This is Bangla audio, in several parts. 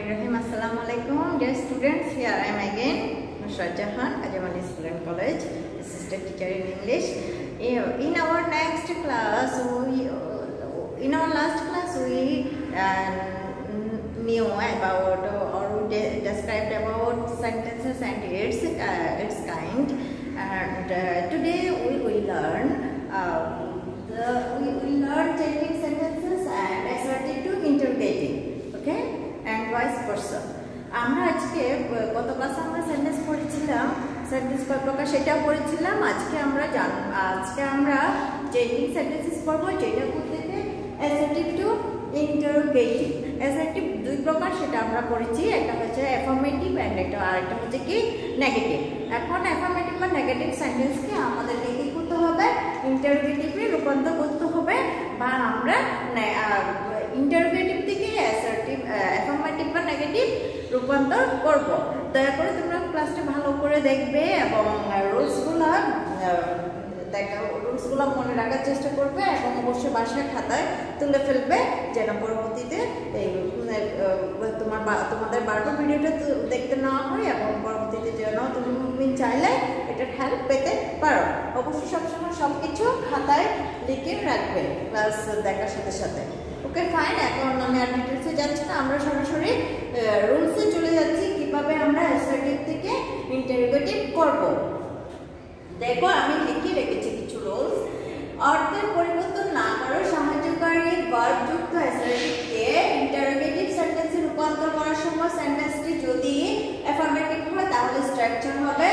Bismillahirrahmanirrahim. Assalamu alaikum, dear students. Here I am again, Nusrat Jahan, Ajamali School and College, assistant teacher in English. In our next class, in our last class, we knew about or we described about sentences and its kind. And today we will learn changing sentences and assertive to interrogative. Okay, and vice versa. আমরা আজকে গত ক্লাসে আমরা সেন্টেন্স পড়েছিলাম, সেন্টেন্স কয় প্রকার সেটাও পড়েছিলাম। আজকে আমরা চেঞ্জিং সেন্টেন্সেস পড়ব, যেটা বলতে অ্যাসার্টিভ টু ইন্টারোগেটিভ। অ্যাসার্টিভ দুই প্রকার, সেটা আমরা পড়েছি। একটা হচ্ছে অ্যাফার্মেটিভ এন্ড আরেকটা হচ্ছে কি নেগেটিভ। এখন অ্যাফার্মেটিভ বা নেগেটিভ সেন্টেন্সকে আমাদেরকে কি করতে হবে? ইন্টারোগেটিভে রূপান্তর করতে হবে, বা আমরা ইন্টারোগেটিভ থেকে অ্যাসার্টিভ অ্যাফার্মেটিভ বা নেগেটিভ রূপান্তর করব। দয়া করে তোমরা ক্লাসটা ভালো করে দেখবে এবং রুলসগুলো মনে রাখার চেষ্টা করবে এবং অবশ্যই বাসায় খাতায় তুলে ফেলবে, যেন পরবর্তীতে তোমাদের বারবার ভিডিওটা দেখতে না হয় এবং পরবর্তীতে যেন তুমি চাইলে এটার হেল্প পেতে পারো। অবশ্যই সবসময় সবকিছু খাতায় লিখে রাখবে ক্লাস দেখার সাথে সাথে। ওকে ফাইন, এখন আমি আর ডিটেলসে যাচ্ছি না, আমরা সরাসরি রুলসে চলে যাচ্ছি কিভাবে আমরা অ্যাসার্টিভ থেকে ইন্টারোগেটিভ করব। দেখো, আমি লিখে রেখেছি কিছু রুলস। অর্থের পরিবর্তন না করে সাহায্যকারী ভার্ব যুক্ত অ্যাসার্টিভকে ইন্টারোগেটিভ সেন্টেন্সে রূপান্তর করার সময় সেন্টেন্সটি যদি অ্যাফার্মেটিভ হয় তাহলে স্ট্রাকচার হবে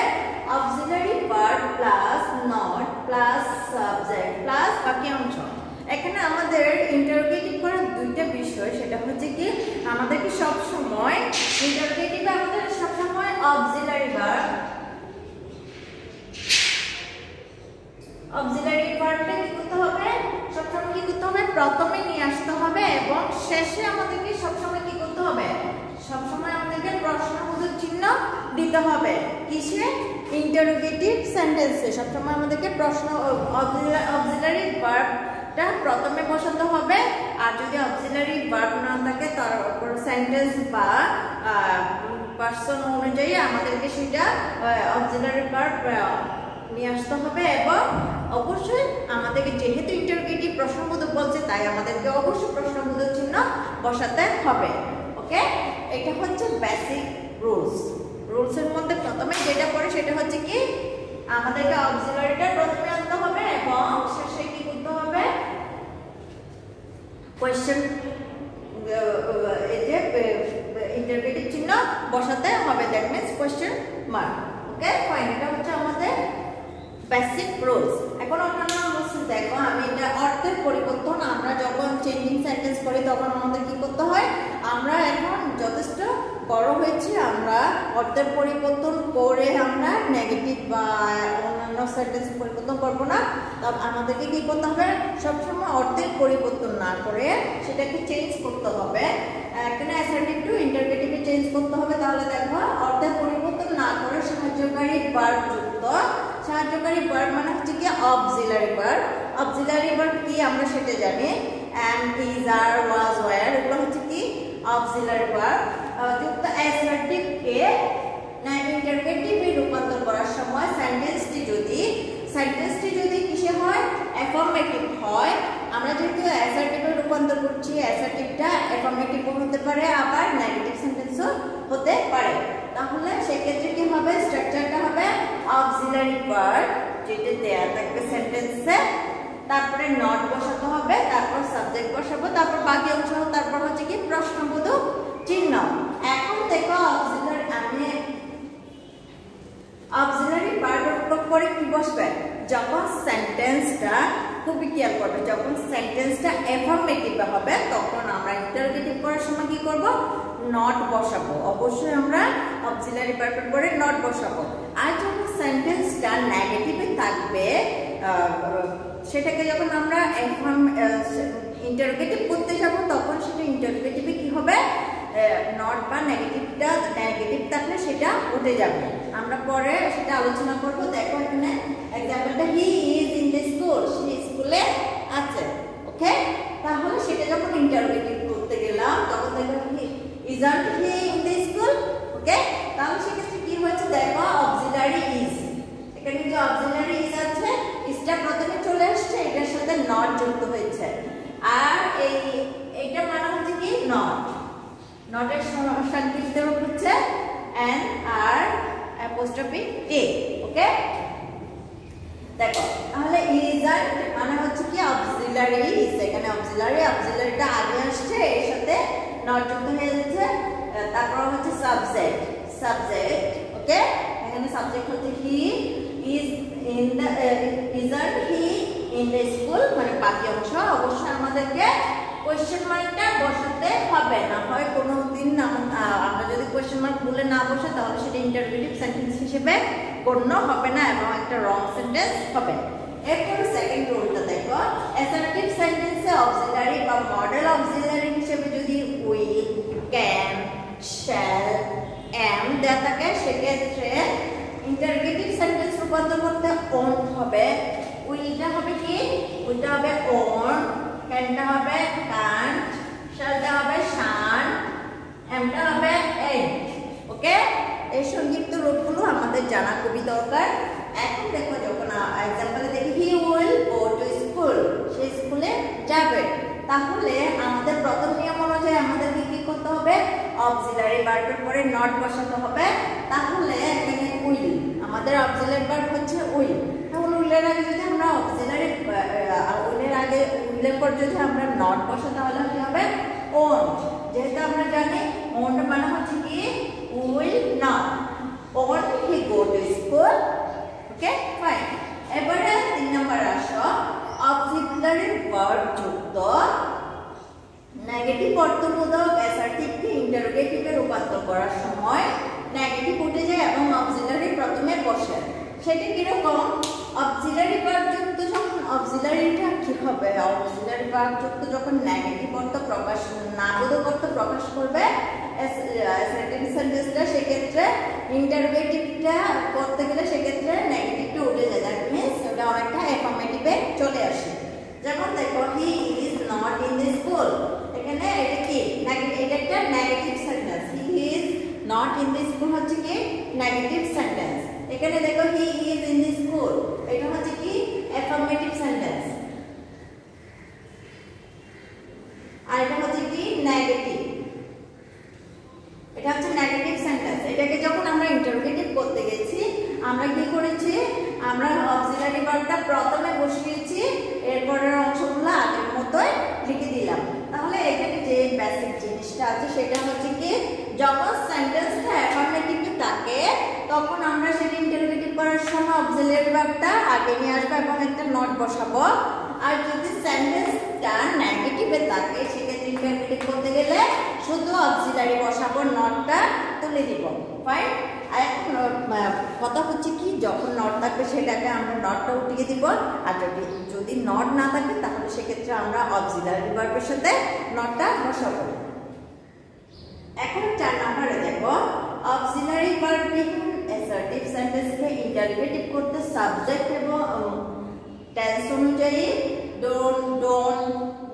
auxiliary verb plus not plus subject plus বাকি অংশ। এখানে আমাদের ইন্টারোগেটিভ করার দুইটা বিষয়, সেটা হচ্ছে কি আমাদেরকে সব সময় ইন্টারোগেটিভে আমাদের সব সময় অক্সিলারি ভার্বটা কি করতে হবে? সবসময় কি করতে হবে? প্রথমে নিয়ে আসতে হবে এবং শেষে আমাদেরকে সবসময় কি করতে হবে? সবসময় আমাদেরকে প্রশ্নবোধক চিহ্ন দিতে হবে। কিসে? ইন্টারোগেটিভ সেন্টেন্সে সবসময় আমাদেরকে প্রশ্ন অক্সিলারি ভার্বটা প্রথমে বসাতে হবে। আর যদি অক্সিলারি ভার্ব না থাকে তারপর সেন্টেন্স বা পারসন অনুযায়ী আমাদেরকে সেটা অক্সিলারি ভার্ব নিয়ে আসতে হবে। এবং অবশ্যই আমাদেরকে যেহেতু ইন্টারোগেটিভ প্রশ্নবোধক বলছে, তাই আমাদেরকে অবশ্যই প্রশ্নবোধক চিহ্ন বসাতে হবে। ওকে, এটা হচ্ছে বেসিক রুলসের মধ্যে প্রথমে যেটা পড়ে সেটা হচ্ছে কি আমাদেরকে অক্সিলারিটা প্রথমে আনতে হবে এবং শেষে কি করতে হবে? কোয়েশ্চেন এই যে ইন্টারোগেটিভ চিহ্ন বসাতে হবে, that means question mark. Okay fine, এটা হচ্ছে আমাদের বেসিক রুলস। এখন অন্যান্য রুলস দেখো, আমি এটা অর্থের পরিবর্তন আমরা যখন চেঞ্জিং সেন্টেন্স করি তখন আমাদের কি করতে হয়? আমরা এখন যথেষ্ট বড় হয়েছি, আমরা অর্থের পরিবর্তন করে আমরা নেগেটিভ বা অন্যান্য সেন্টেন্স পরিবর্তন করবো না। তবে আমাদেরকে কি করতে হবে? সবসময় অর্থের পরিবর্তন না করে সেটাকে চেঞ্জ করতে হবে। এখানে অ্যাসার্টিভ টু ইন্টারোগেটিভে চেঞ্জ করতে হবে। তাহলে দেখো, অর্থের পরিবর্তন না করে সাহায্যকারী ভার্ব যুক্ত। সাহায্যকারী ভার্ব মানে হচ্ছে কি অক্সিলারি ভার্ব। অক্সিলারি ভার্ব কি আমরা সেটা জানি, and, is, are, was, were, এগুলো হচ্ছে কি অক্সিলারি ভার্ব যুক্ত অ্যাসার্টিভকে ইন্টারোগেটিভে রূপান্তর করার সময় সেন্টেন্সটি যদি কিসে হয়? অ্যাফার্মেটিভ হয়। আমরা যেহেতু অ্যাসার্টিভে রূপান্তর করছি, অ্যাসার্টিভটা অ্যাফার্মেটিভ হতে পারে আবার নেগেটিভ সেন্টেন্সও হতে পারে। তাহলে সেক্ষেত্রে কি হবে? স্ট্রাকচারটা হবে অক্সিলারি ভার্ব যেটা দেয়া থাকবে সেন্টেন্সে, তারপরে নট বসাতে হবে, তারপর সাবজেক্ট বসাবো, তারপর বাকি অংশ, তারপর হচ্ছে কি প্রশ্নবোধক চিহ্ন। এখন দেখো অক্সিলারি ভার্বের পরে কি বসবে? যখন সেন্টেন্সটা, খুবই খেয়াল করবে, যখন সেন্টেন্সটা অ্যাফার্মেটিভ হবে তখন আমরা ইন্টারোগেটিভ করার সময় কি করব? নট বসাবো। অবশ্যই আমরা অক্সিলারি ভার্বের পরে নট বসাবো। আর যখন সেন্টেন্সটা নেগেটিভে থাকবে, সেটাকে যখন আমরা ইন্টারোগেটিভ করতে যাব তখন সেটা ইন্টারোগেটিভে কি হবে? নট বা নেগেটিভ থাকলে সেটা উঠে যাবে। আমরা পরে সেটা আলোচনা করব। দেখো এখানে এক্সাম্পলটা, he is in the school, সে স্কুলে আছে। ওকে, তাহলে সেটা যখন ইন্টারোগেটিভ করতে গেলাম তখন দেখো isn't he নটের সংক্ষিপ্ত রূপ হচ্ছে NR'T। ওকে, দেখো তাহলে ইজন্ট মানে হচ্ছে কি অক্সিলারি। এখানে অক্সিলারিটা আগে আসছে, এর সাথে নট যুক্ত হয়ে যাচ্ছে। তারপর হচ্ছে সাবজেক্ট। ওকে, এখানে সাবজেক্ট হচ্ছে হি is in the isn't he in the school, মানে বাকি অংশ অবশ্যই আমাদেরকে কোয়েশ্চেন মার্কটা বসাতে হবে। না হয় কোনো দিন আমরা যদি কোয়েশ্চেন মার্ক বলে না বসে তাহলে সেটা ইন্টারোগেটিভ সেন্টেন্স হিসেবে গণ্য হবে না এবং একটা রং সেন্টেন্স হবে। এরপর সেকেন্ড রুলটা দেখো, অ্যাসার্টিভ সেন্টেন্সে অক্সিলারি বা মডেল অক্সিলারি হিসেবে যদি উইল, ক্যান, শ্যাল, এম দেয়া থাকে, সেক্ষেত্রে ইন্টারোগেটিভ সেন্টেন্স রূপান্তর করতে ওন হবে। উইলটা হবে কি? উইলটা হবে ওন, ক্যানটা হবে কান্ট, শ্যালটা হবে শান, এমটা হবে এন্ট। ওকে, এই সংক্ষিপ্ত রূপগুলো আমাদের জানা খুবই দরকার। এখন দেখো, যখন एग्जांपल দেখি he will go to school, সে স্কুলে যাবে, তাহলে আমাদের প্রথম নিয়ম অনুযায়ী আমাদের কি করতে হবে? অক্সিলারি ভার্বের পরে নট বসাতে হবে। তাহলে এখানে উইল, আমাদের অক্সিলারি ভার্ব হচ্ছে উইল। তাহলে উইলের আগে যদি আমরা উইলের পর যদি আমরা নট বসাতে, তাহলে কি হবে? ওন্ট। যেহেতু আমরা জানি ওন্ট মানে হচ্ছে কি will not, won't he go to school. Okay, fine. এবারে 3 নম্বর আসো, অক্সিলারি ভার্ব যুক্ত নেগেটিভ অর্থবোধক অ্যাসার্টিভকে ইন্টারোগেটিভে রূপান্তর করার সময় নেগেটিভ উঠে যায় এবং অক্সিলারি প্রথমে বসে। সেটা কিরকম? অক্সিলারি ভার্ব যুক্ত যখন অক্সিলারিটা কি হবে? অক্সিলারি ভার্ব যুক্ত যখন নেগেটিভ অর্থ প্রকাশ না বোধক অর্থ প্রকাশ করবে অ্যাসার্টিভ সেন্টেন্সটা, সেক্ষেত্রে ইন্টারোগেটিভটা করতে গেলে সেক্ষেত্রে নেগেটিভটা উঠে যায়। দ্যাট মিন্স ওটা অনেকটা অ্যাফার্মেটিভে চলে আসে। যেমন দেখো, he is not in the school, এখানে এটা কি এটা একটা negative sentence. He is not in the school হচ্ছে কি নেগেটিভ সেন্টেন্স। এখানে দেখো হি ইজ ইন দ্য স্কুল, এটা হচ্ছে কি অ্যাফার্মেটিভ সেন্টেন্স, আর এটা হচ্ছে কি নেগেটিভ, এটা হচ্ছে নেগেটিভ সেন্টেন্স। এটাকে যখন আমরা ইন্টারোগেটিভ করতে গেছি, আমরা কি করেছি? আমরা অক্সিলারি ভার্বটা প্রথমে বসিয়েছি, এরপরের অংশগুলো আগের মতোই লিখে দিলাম। তাহলে এখানে যে বেসিক জিনিসটা আছে সেটা হচ্ছে কি, যখন সেন্টেন্সটা অ্যাফার্মেটিভ থাকে তখন আমরা সেটা ইন্টারোগেটিভ করার সময় অক্সিলারি ভার্বটা আগে নিয়ে আসবো এবং একটা নট বসাবো। আর যদি সেন্টেন্সটা নেগেটিভে থাকে সেক্ষেত্রে ইন্টারোগেটিভ করতে গেলে শুধু অক্সিলারি বসাবো, নটটা তুলে দিব। ফাইন। এখন কথা হচ্ছে কি, যখন নট থাকবে সেটাকে আমরা নটটা উঠিয়ে দিব, আর যদি নট না থাকে তাহলে সেক্ষেত্রে আমরা অক্সিলারি ভার্বের সাথে নটটা বসাবো। এখন 4 নম্বরে দেখো, অক্সিলারি ভার্ব বিহীন অ্যাসার্টিভ সেন্টেন্সকে ইন্টারোগেটিভ করতে সাবজেক্ট এবং টেন্স অনুযায়ী ডোন্ট,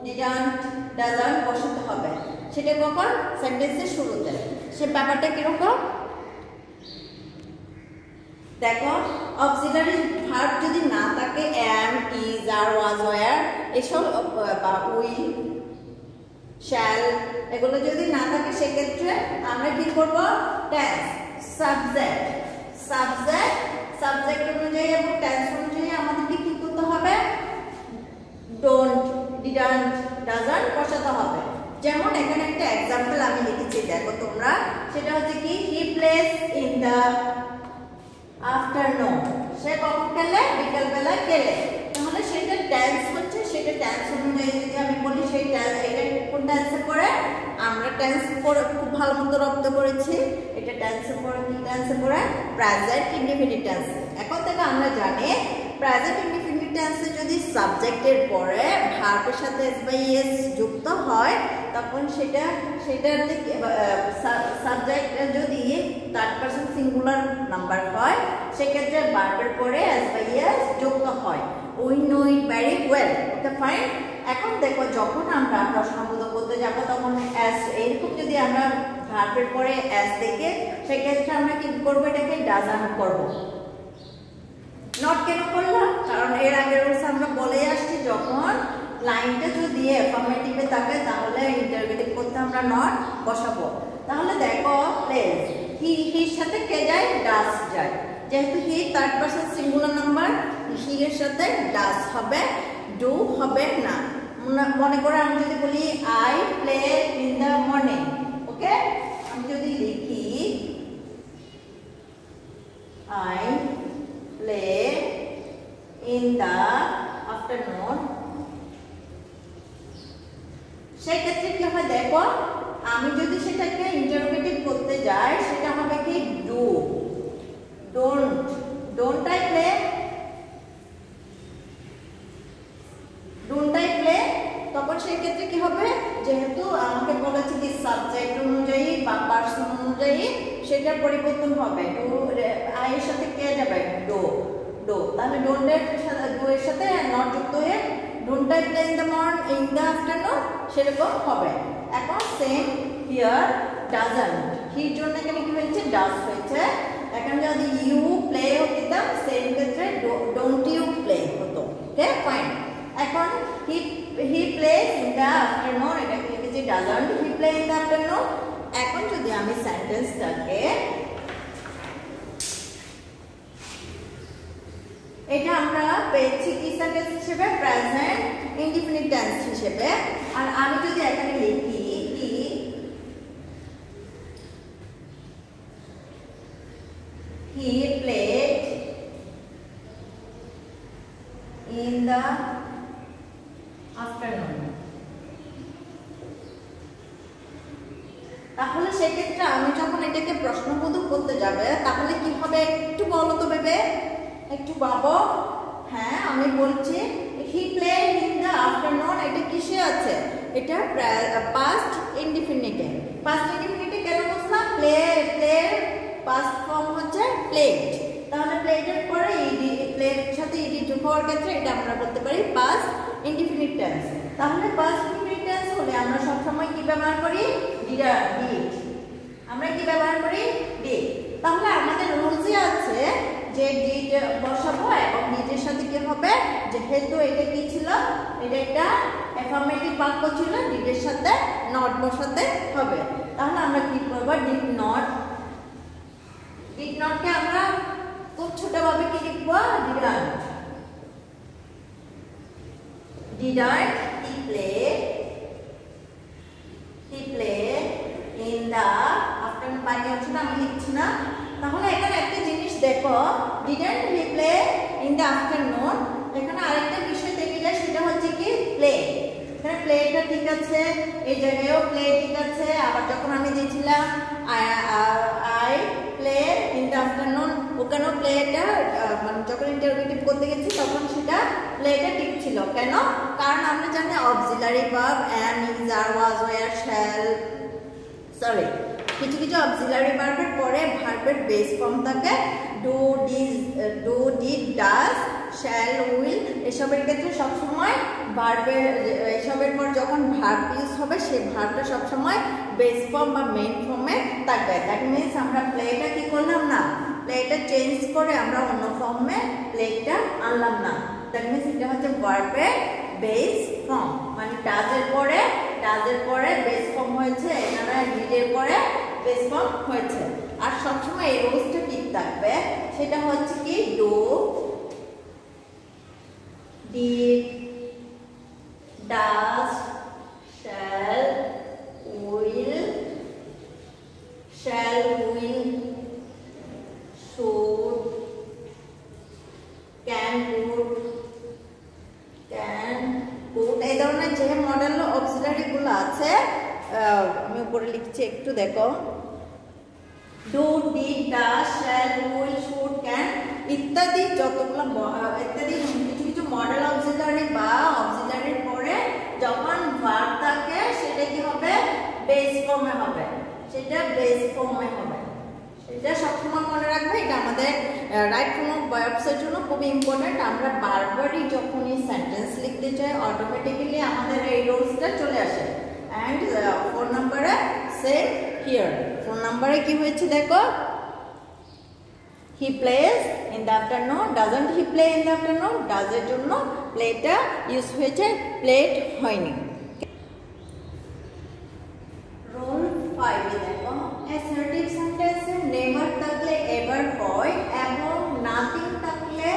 ডিডন্ট, ডাজন্ট বসাতে হবে। সেটা কখন? সেন্টেন্সের শুরুতে। সে ব্যাপারটা কিরকম দেখো, অক্সিলারি ভার্ব যদি না থাকে, am, is, are, was, were এসব বা উইল, শ্যাল এগুলো যদি না থাকে সেক্ষেত্রে আমরা কি করব? টেন্স, সাবজেক্ট অনুযায়ী এবং টেন্স অনুযায়ী আমাদেরকে কি করতে হবে? ডোন্ট, ডিডন্ট, ডাজন্ট বসাতে হবে। যেমন এখানে একটা एग्जांपल আমি লিখেছি, দেখো তোমরা, সেটা হচ্ছে কি he plays in the afternoon, সে কখন খেলে? বিকাল বেলা খেলে। তাহলে সেটা টেন্স হচ্ছে, সেটা টেন্স অনুযায়ী যদি আমি বলি সেই টেন্স, এটা কোন টেন্সে পড়ে? আমরা টেন্স পড়ে খুব ভালো মতো রপ্ত করেছি। এটা টেন্সে পড়ে, কি টেন্সে পড়ে? Present indefinite tense. এখন থেকে আমরা জানি প্রেজেন্ট ইনডিফিনিট টেন্সে যদি সাবজেক্টের পরে ভার্বের সাথে এস বাই এস যুক্ত হয়, তখন সেটার সাবজেক্ট যদি থার্ড পারসন সিঙ্গুলার নাম্বার হয় সেক্ষেত্রে ভার্বের পরে এস বাই এস যুক্ত হয়। We know it very well. Okay, fine. এখন দেখো, যখন আমরা প্রশ্নবোধক করতে যাব তখন এস, এরকম যদি আমরা ভার্বের পরে এস দেখে সেক্ষেত্রে আমরা কি করবো? এটাকে ডাজন্ট করবো। নট কেন করলাম? কারণ এর আগের রুলস আমরা বলে আসছি, যখন লাইনটা যদি অ্যাফার্মেটিভে থাকে তাহলে ইন্টারোগেটিভ করতে আমরা নট বসাবো। তাহলে দেখো প্লেস, হির সাথে কে যায়? ডাস যায়। যেহেতু he third person singular number, he এর সাথে ডাস হবে, ডু হবে না। মনে করো আমি যদি বলি I play in the morning, okay, আমি যদি লিখি I play in the afternoon, সেই ক্ষেত্রে কি হয় দেখো, আমি যদি সেটাকে ইন্টারোগেটিভ করতে যাই সেটা হবে কি do, don't I play, don't I play. তখন সেই ক্ষেত্রে কি হবে, যেহেতু আমাকে বলেছে কি সাবজেক্ট অনুযায়ী বা পার্সন অনুযায়ী সেটার পরিবর্তন হবে। ডু আই এর সাথে কে যাবে? ডো, তাহলে ডোন্ট এর সাথে ডু এর সাথে নট যুক্ত হয়ে don't I play in the morning, in the afternoon সেরকম হবে। এখন সেম হিয়ার ডাজন্ট, হির জন্য এখানে কি হয়েছে? ডাজ হয়েছে। এখন যদি ইউ প্লে দিতাম সেম ক্ষেত্রে ডোন্ট ইউ প্লে হতো। Okay fine. এখন he plays in the afternoon, এটা কি লিখেছি doesn't he play in the afternoon. এখন যদি আমি সেন্টেন্সটাকে, এটা আমরা পেয়েছি কি সেন্টেন্স হিসেবে? প্রেজেন্ট ইনডিফিনিট টেন্স হিসেবে। আর আমি যদি এখানে লিখি he played in the afternoon, তাহলে সেক্ষেত্রে আমি যখন এটাকে প্রশ্নবোধক করতে যাবে তাহলে কি হবে একটু বলো তো ভেবে, একটু ভাবো। হ্যাঁ আমি বলছি he played in the afternoon, এটা কিসে আছে? এটা past indefinite। past indefinite কেন বললাম? প্লে পাস্ট ফর্ম হচ্ছে প্লেড, তাহলে প্লেডের পরে ইডি, প্লেড সাথে ইডি যোগ হওয়ার ক্ষেত্রে এটা আমরা বলতে পারি পাস্ট ইনডিফিনিট টেন্স। তাহলে পাস্ট ইনডিফিনিট টেন্স হলে আমরা সব সময় কি ব্যবহার করি? ডিড। আমরা কি ব্যবহার করি? ডিড। তাহলে আমাদের রুলসই আছে যে ডিড বসাবো এবং ডিডের সাথে কি হবে, যেহেতু এটা কি ছিল, এটা একটা অ্যাফার্মেটিভ বাক্য ছিল, ডিডের সাথে নট বসাতে হবে। তাহলে আমরা কি করব? ডিড নট, ডিড নট কে আমরা খুব ছোটভাবে কি লিখব? Didn't, didn't he play in the afternoon. বাকি অংশটা আমি লিখছি না। তাহলে এখানে একটা জিনিস দেখো, didn't he play in the afternoon, এখানে আরেকটা বিষয় দেখে যায়, সেটা হচ্ছে কি প্লে। এখানে প্লেটা ঠিক আছে, এই জায়গায়ও প্লে ঠিক আছে। আবার যখন আমি দিয়েছিলাম I play in the afternoon, ওখানেও প্লেটা মানে যখন ইন্টারোগেটিভ করতে গেছি তখন সেটা প্লেটা ঠিক ছিল। কেন? কারণ আমরা জানি auxiliary verb am, is, are, was, were, shall, sorry কিছু কিছু অক্সিলারি ভার্বের পরে ভার্বের বেস ফর্ম থাকে do, did, does, shall, will. এসবের ক্ষেত্রে সবসময় ভার্বের এসবের পর যখন ভার্ব ইউজ হবে সেই ভার্বটা সবসময় বেস ফর্ম বা মেইন ফর্মে থাকবে। দ্যাট মিনস আমরা প্লেটা কি করলাম না, প্লেটা চেঞ্জ করে আমরা অন্য ফর্মে প্লেটা আনলাম না। দ্যাট মিনস এটা হচ্ছে ভার্বের বেস ফর্ম, মানে ডাজের পরে বেস ফর্ম হয়েছে, এখানে ডিডের পরে বেস ফর্ম হয়েছে। আর সবসময় এই রুলসটা ঠিক থাকবে, সেটা হচ্ছে কি do, did, does, shall, will, should, can, could, এই ধরনের যে মডেল অক্সিলারি গুলো আছে আমি উপরে লিখছি একটু দেখো, do, did, does, shall, will, should, can ইত্যাদি যতগুলো ইত্যাদি কিছু কিছু মডেল অক্সিলারি বা অক্সিলারির পরে যখন ভার্ব থাকে সেটা কি হবে? বেস ফর্মে হবে, সেটা বেস ফর্মে হবে। এটা সবসময় মনে রাখবে, এটা আমাদের রাইট ফর্ম অফ ভার্বসের জন্য খুব ইম্পর্টেন্ট। আমরা বারবারই যখনই সেন্টেন্স লিখতে চাই অটোমেটিক্যালি আমাদের এই রুলসটা চলে আসে। অ্যান্ড 4 নম্বরে সেম হিয়ার, 4 নম্বরে কি হয়েছে দেখো, he plays in the afternoon, doesn't he play in the afternoon, does এর জন্য প্লেটা ইউজ হয়েছে, প্লেড হয়নি। রোল 5 এ দেখো অ্যাসার্টিভ সেন্টেন্সে নেভার থাকলে এভার হয় এবং নাথিং থাকলে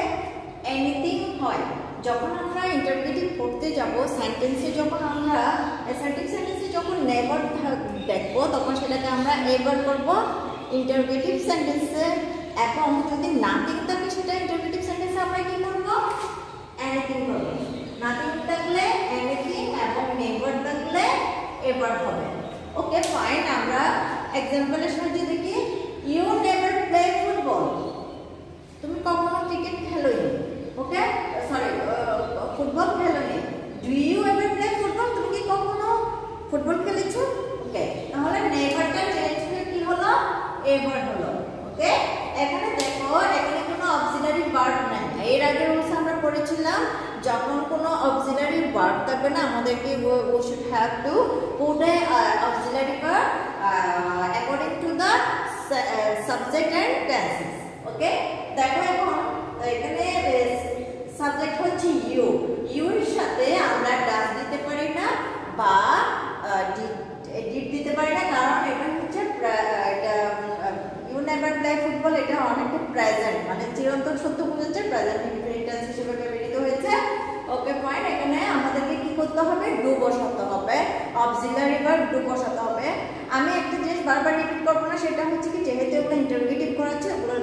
এনিথিং হয়। যখন আমরা ইন্টারোগেটিভ করতে যাব সেন্টেন্সে, যখন আমরা অ্যাসার্টিভ সেন্টেন্সে যখন নেভার দেখব তখন সেটাকে আমরা এভার করব ইন্টারোগেটিভ সেন্টেন্সে, এবং যদি নাথিং থাকে সেটা ইন্টারোগেটিভ সেন্টেন্সে আমরা কি করব, এনিথিং করব। নাথিং থাকলে এনিথিং এবং নেভার থাকলে এভার হবে। ওকে ফাইন, আমরা এক্সাম্পলের সাহায্যে দেখি। ইউ নেভার প্লে ফুটবল, তুমি কখনো ক্রিকেট খেলোনি। ওকে সরি, ফুটবল খেলোনি। Do you ever play football, তুমি কি কখনো ফুটবল খেলেছো? ওকে, তাহলে নেভারটা চেঞ্জ হয়ে কি হলো, এভার হলো। ওকে, এখানে দেখো এখানে কোনো অক্সিলারি ভার্ব নাই। এর আগে রুলস আমরা পড়েছিলাম যখন কোনো অক্সিলারি ভার্ব থাকবে না আমাদেরকে we should have to put a auxiliary verb according to the subject and tenses. ওকে, দেখো এখন এখানে সাবজেক্ট হচ্ছে ইউ, ইউ এর সাথে আমরা ডাজ দিতে পারি না বা ডিড দিতে পারি না, কারণ এটা হচ্ছে ইউ নেভার প্লে ফুটবল, এটা অনেকটা প্রেজেন্ট মানে চিরন্তন সত্য বোঝাচ্ছে, প্রেজেন্ট ইনডিফিনিট টেন্স হিসেবে ব্যবহৃত হয়েছে। ওকে ফাইন, এখানে আমাদেরকে কি করতে হবে, ডু বসাতে হবে, অক্সিলারি ভার্ব ডু বসাতে হবে। আমি একটা জিনিস বারবার রিপিট করব না, সেটা হচ্ছে কি যেহেতু এগুলো ইন্টারোগেটিভ করাচ্ছে ওগুলোর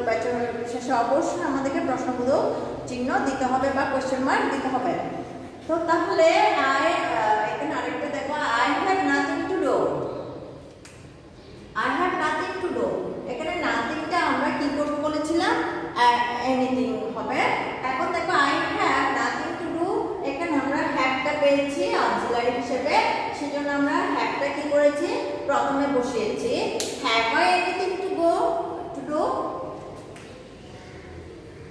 শেষে অবশ্যই আমাদেরকে প্রশ্নবোধক চিহ্ন দিতে হবে বা কোশ্চেন মার্ক দিতে হবে। তো তাহলে এখানে আরেকটা দেখো, I have nothing to do, I have nothing to do, এখানে নাথিংটা আমরা কি করব বলেছিলাম, এনিথিং হবে। এখন দেখো I have nothing to do, এখানে আমরা হ্যাভটা পেয়েছি অক্সিলারি হিসেবে, সেজন্য আমরা হ্যাভটা কি করেছি, প্রথমে বসিয়েছি। Have I anything to do?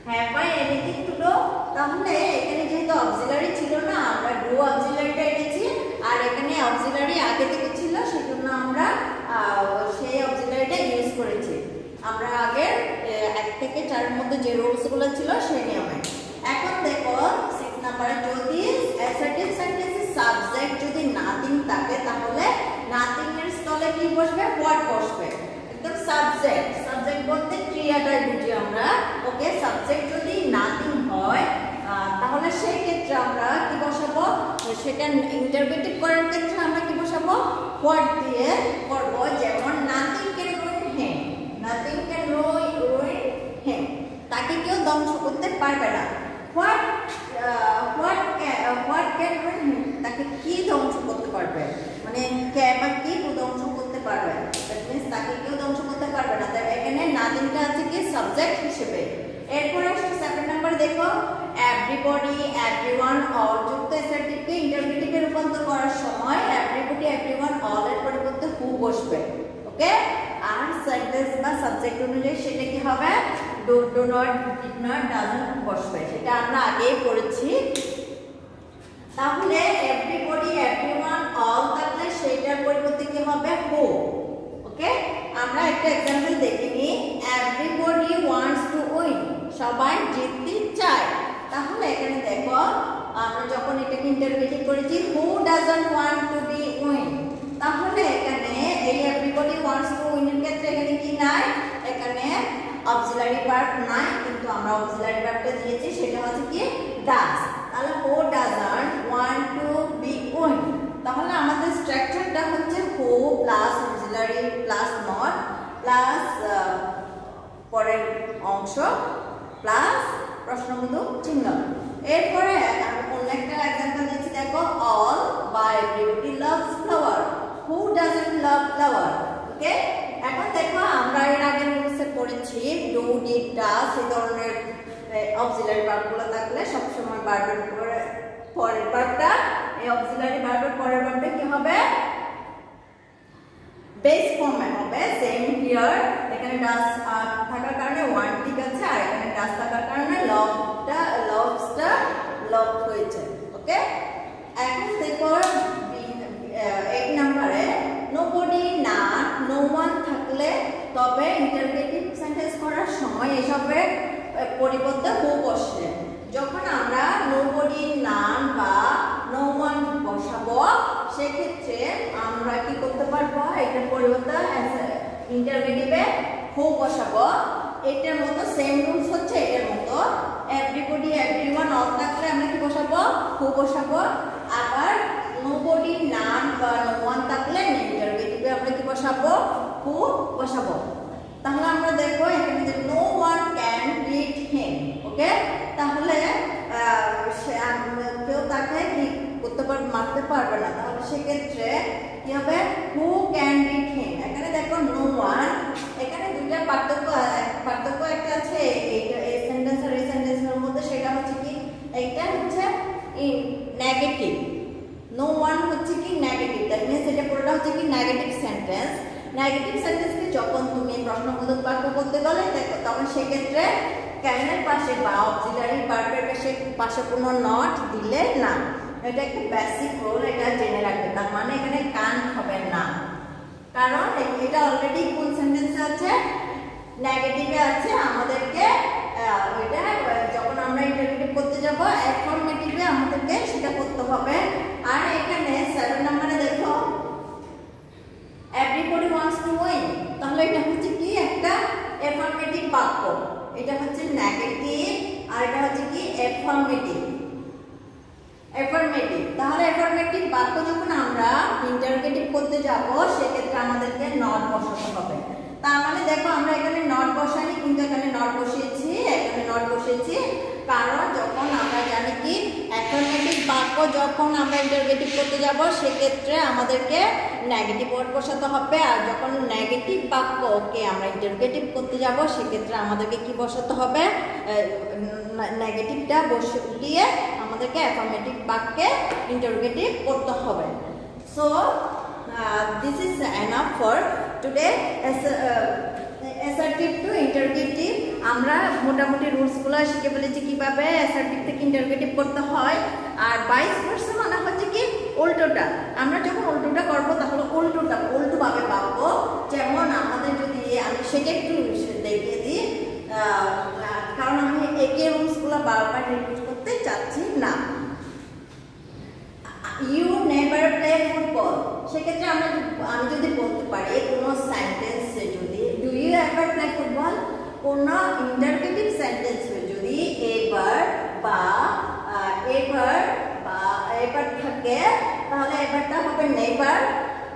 Have I anything to do? তাহলে এখানে যেহেতু অক্সিলারি ছিল না আমরা ডু অক্সিলারিটা এনেছি, আর এখানে অক্সিলারি আগে থেকে ছিল সেজন্য আমরা সেই অক্সিলারিটা ইউজ করেছি। আমরা আগের 1 থেকে 4 এর মধ্যে যে রুলসগুলো ছিল সেই নিয়মে। এখন দেখো 6 নম্বরে, যদি অ্যাসার্টিভ সেন্টেন্সে সাবজেক্ট যদি নাথিং থাকে তাহলে নাথিং এর স্থলে কি বসবে, হোয়াট বসবে। একদম সাবজেক্ট, সাবজেক্ট বলতে ক্রিয়াটাই বুঝি আমরা। ওকে, সাবজেক্ট যদি নাথিং হয় তাহলে সেই ক্ষেত্রে আমরা কি বসাবো, সেটা ইন্টারোগেটিভ করার ক্ষেত্রে আমরা কি বসাবো, হোয়াট দিয়ে করব। যেমন nothing can ruin him, nothing can ruin him, তাকে কেউ ধ্বংস করতে পারবে না। হোয়াট ক্যান রুইন হিম, তাকে কি ধ্বংস করতে পারবে, মানে কে বা কি ধ্বংস করতে পারবে, দ্যাট মিন্স তাকে কেউ ধ্বংস করতে পারবে না। তাই এখানে নাথিংটা আছে কি সাবজেক্ট হিসেবে। এরপর আসছে 7 নাম্বার, দেখো এভরিবডি, এভরিওয়ান, অল যুক্ত অ্যাসার্টিভকে ইন্টারোগেটিভে রূপান্তর করার সময় এভরিবডি, এভরিওয়ান, অল এর পরিবর্তে হু বসবে। ওকে, আর সেন্টেন্স বা সাবজেক্ট অনুযায়ী সেটা কি হবে, do not, did not, doesn't বসবে, সেটা আমরা আগেই পড়েছি। তাহলে এভরিবডি, এভরিওয়ান, অল থাকলে সেটার পরিবর্তে কি হবে, হু। ওকে, আমরা একটা एग्जांपल দেখে নিই। এভরিবডি ওয়ান্টস টু উইন, সবাই জিততে চায়। তাহলে এখানে দেখো আমরা যখন এটাকে ইন্টারোগেটিভ করেছি, who doesn't want to be win, তাহলে এখানে এই এভরিবডি ওয়ান্টস টু উইন এর ক্ষেত্রে এখানে কি নাই, এখানে অক্সিলারি ভার্ব নাই, কিন্তু আমরা অক্সিলারি ভার্বটা দিয়েছি সেটা হচ্ছে কি ডাজ। তাহলে who doesn't want to be win, তাহলে আমাদের স্ট্রাকচারটা হচ্ছে who plus auxiliary plus not plus পরের অংশ প্লাস প্রশ্নবোধক চিহ্ন। এরপরে আমি অন্য একটা एग्जांपल দিচ্ছি, দেখো অল বা everybody loves flower, who doesn't love flower. Okay, এখন দেখো আমরা এর আগে রুলসে পড়েছি ডু, ডিড, ডাজ এই ধরনের অক্সিলারি ভার্বগুলো থাকলে সব সময় ভার্বের পরের ভার্বটা, এই অক্সিলারি ভার্বের পরের ভার্বটা কি হবে, বেস ফর্মে হবে। সেম হিয়ার, এখানে ডাজ থাকার কারণে ওয়ান ঠিক আছে, আর এখানে ডাজ থাকার কারণে লভসটা লভ হয়েছে। ওকে, এখন দেখো 8 নম্বরে, নোবডি, না, নো ওয়ান থাকলে তবে ইন্টারোগেটিভ সেন্টেন্স করার সময় এসবের পরিবর্তে হু বসে। যখন আমরা নোবডি, নান বা নো ওয়ান বসাবো সেক্ষেত্রে আমরা কি করতে পারবো, এটার পরিবর্তে ইন্টারগেটিভে হু বসাবো। এটার মতো সেম রুলস হচ্ছে এটার মতো, এভরিবডি, এভরিওয়ান, অল থাকলে আমরা কি বসাবো, হু বসাবো। আবার নোবডি, নান বা নো ওয়ান থাকলে ইন্টারগেটিভে আমরা কি বসাবো, হু বসাবো। তাহলে আমরা দেখবো এখানে যে নো ওয়ান ক্যান বিট হিম, ওকে। তাহলে কেউ তাকে কি করতে পারবে, মারতে পারবে না। তাহলে সেক্ষেত্রে কি হবে, হু ক্যান বিট হিম। এখানে দেখো নো ওয়ান, এখানে দুইটা পার্থক্য একটা আছে এই সেন্টেন্স আর এই সেন্টেন্সের মধ্যে। সেটা হচ্ছে কি, এইটা হচ্ছে নেগেটিভ, নো ওয়ান হচ্ছে কি নেগেটিভ, দ্যাট মিন্স এটা পুরোটা হচ্ছে কি নেগেটিভ সেন্টেন্স। নেগেটিভ সেন্টেন্সকে যখন তুমি প্রশ্নবোধক বাক্য করতে গেলে তখন সেক্ষেত্রে ক্যানের পাশে বা অক্সিলারি ভার্বের পাশে কোনো নট দিলে না। এটা একটা বেসিক রুল, এটা জেনে রাখবে। তার মানে এখানে কান হবে না, কারণ এটা অলরেডি কোন সেন্টেন্সে আছে, নেগেটিভে আছে। আমাদেরকে ওইটা যখন আমরা ইন্টারগেটিভ করতে যাব অ্যাফার্মেটিভে আমাদেরকে সেটা করতে হবে। আর এখানে 7 নম্বরে দেখো এভরিবডি ওয়ান্টস টু উইন, তাহলে এটা হচ্ছে কি একটা অ্যাফার্মেটিভ বাক্য। এটা হচ্ছে নেগেটিভ আর এটা হচ্ছে কি অ্যাফার্মেটিভ। তাহলে অ্যাফার্মেটিভ বাক্য যখন আমরা ইন্টারগেটিভ করতে যাব সেক্ষেত্রে আমাদেরকে নট বসাতে হবে। তার মানে দেখো আমরা এখানে নট বসাইনি, কিন্তু এখানে নট বসিয়েছি, এখানে নট বসিয়েছি। কারণ যখন আমরা জানি কি অ্যাফার্মেটিভ বাক্য যখন আমরা ইন্টারগেটিভ করতে যাব সেক্ষেত্রে আমাদেরকে নেগেটিভ ওয়ার্ড বসাতে হবে। আর যখন নেগেটিভ বাক্যকে আমরা ইন্টারগেটিভ করতে যাব সেক্ষেত্রে আমাদেরকে কি বসাতে হবে, নেগেটিভটা বসে উঠিয়ে আমাদেরকে অ্যাফার্মেটিভ বাক্যে ইন্টারগেটিভ করতে হবে। So this is enough for today. Assertive two interrogative আমরা মোটামুটি রুলসগুলো শিখে ফেলেছি কিভাবে অ্যাসার্টিভ থেকে ইন্টারগেটিভ করতে হয়। আর ভাইস ভার্সা মানে হচ্ছে কি উল্টোটা। আমরা যখন উল্টোটা করবো তাহলে উল্টোভাবে পাবো। যেমন আমাদের যদি আমি সেটা একটু দেখিয়ে দিই, কারণ আমি একই রুলসগুলো বারবার রিপিট করতে চাচ্ছি না। ইউ নেভার প্লে ফুটবল, সেক্ষেত্রে আমি যদি বলতে পারি কোনো সেন্টেন্সে যদি do you ever play football, কোনো ইন্টারগেটিভ সেন্টেন্সে যদি এভার বা এভার থাকে তাহলে এভারটা হবে নেভার।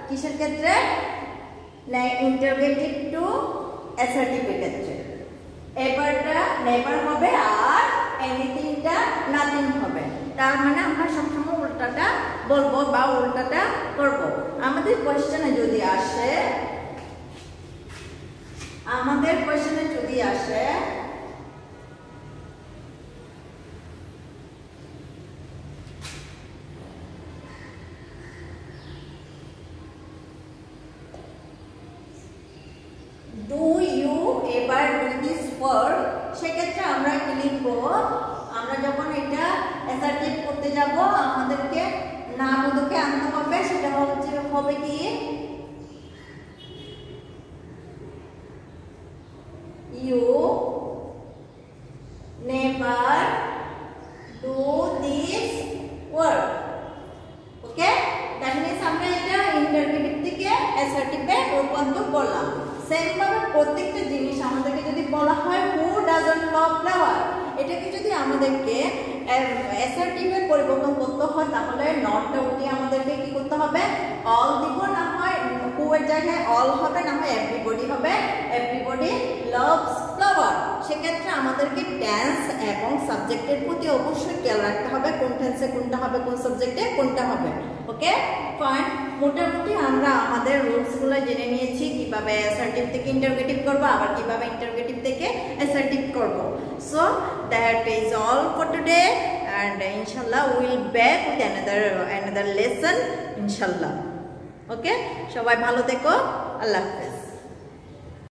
কিসের ক্ষেত্রে, ইন্টারগেটিভ টু অ্যাসার্টিভের ক্ষেত্রে এভারটা নেভার হবে আর এনিথিংটা নাথিং হবে। তার মানে আমরা সবসময় উল্টাটা বলবো বা উল্টাটা করবো। আমাদের কোয়েশ্চেনে যদি আসে do you ever do this work, সেক্ষেত্রে আমরা কি লিখবো, আমরা যখন এটা অ্যাসার্টিভ করতে যাব আমাদেরকে না বোধকে আনতে হবে। সেটা হবে কি you never do this work, okay. That means আমরা এটা ইন্টারগেটিভ থেকে অ্যাসার্টিভে রূপান্তর করলাম। সেম ভাবে প্রত্যেকটা জিনিস আমাদেরকে যদি বলা হয় হু ডাজন্ট লাভ ফ্লাওয়ার, এটাকে যদি আমাদেরকে অ্যাসার্টিভে পরিবর্তন করতে হয় তাহলে নটটা উঠিয়ে আমাদেরকে কি করতে হবে, অল দিব। না হয় হু এর জায়গায় অল হবে, না হয় এভরিবডি হবে, এভরিবডি লাভস ফ্লাওয়ার। সেক্ষেত্রে আমাদেরকে টেন্স এবং সাবজেক্টের প্রতি অবশ্যই খেয়াল রাখতে হবে, কোন টেন্সে কোনটা হবে, কোন সাবজেক্টে কোনটা হবে, ওকে ফাইন। মোটামুটি আমরা আমাদের রুলসগুলো জেনে নিয়েছি, কিভাবে অ্যাসার্টিভ থেকে ইন্টারগেটিভ করব, আবার কিভাবে ইন্টারগেটিভ থেকে অ্যাসার্টিভ করব। So that is all for today, and inshallah we will back with another lesson inshallah. Okay, সবাই ভালো থেকো, আল্লাহ হাফেজ।